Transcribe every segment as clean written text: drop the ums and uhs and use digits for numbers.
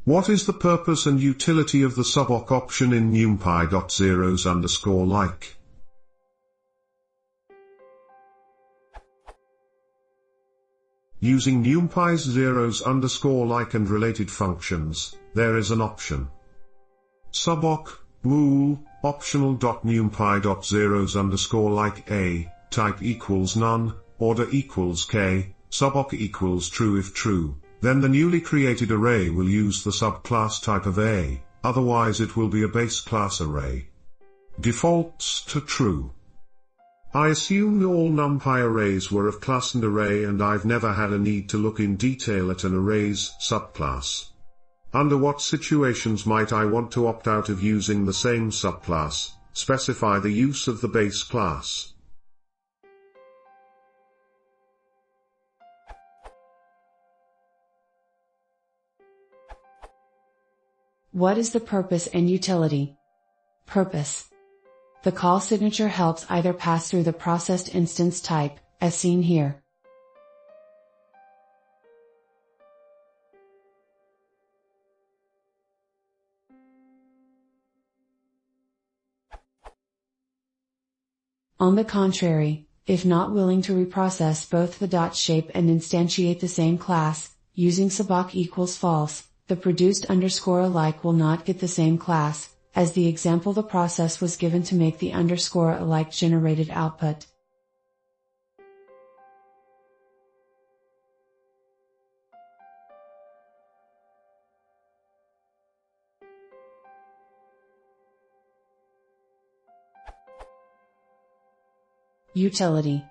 What is the purpose and utility of the subok option in numpy.zeros_like? Using numpy's zeros_like and related functions, there is an option. Subok, bool, optional.numpy.zeros_like a, type equals none, order equals k, subok equals true if true, then the newly created array will use the subclass type of a, otherwise it will be a base class array. Defaults to true. I assumed all numpy arrays were of class and array, and I've never had a need to look in detail at an array's subclass. Under what situations might I want to opt out of using the same subclass? Specify the use of the base class. What is the purpose and utility? Purpose. The call signature helps either pass through the processed instance type, as seen here. On the contrary, if not willing to reprocess both the dot shape and instantiate the same class, using subok equals false, the produced _alike will not get the same class, as the example the process was given to make the _alike generated output. Utility.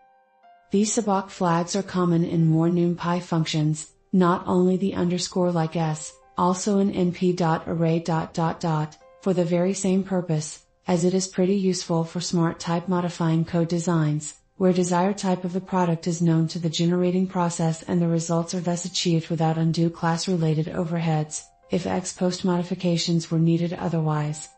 These subok flags are common in more numpy functions, not only the _like s, also in np.array ... for the very same purpose, as it is pretty useful for smart type modifying code designs, where desired type of the product is known to the generating process and the results are thus achieved without undue class-related overheads, if ex post modifications were needed otherwise.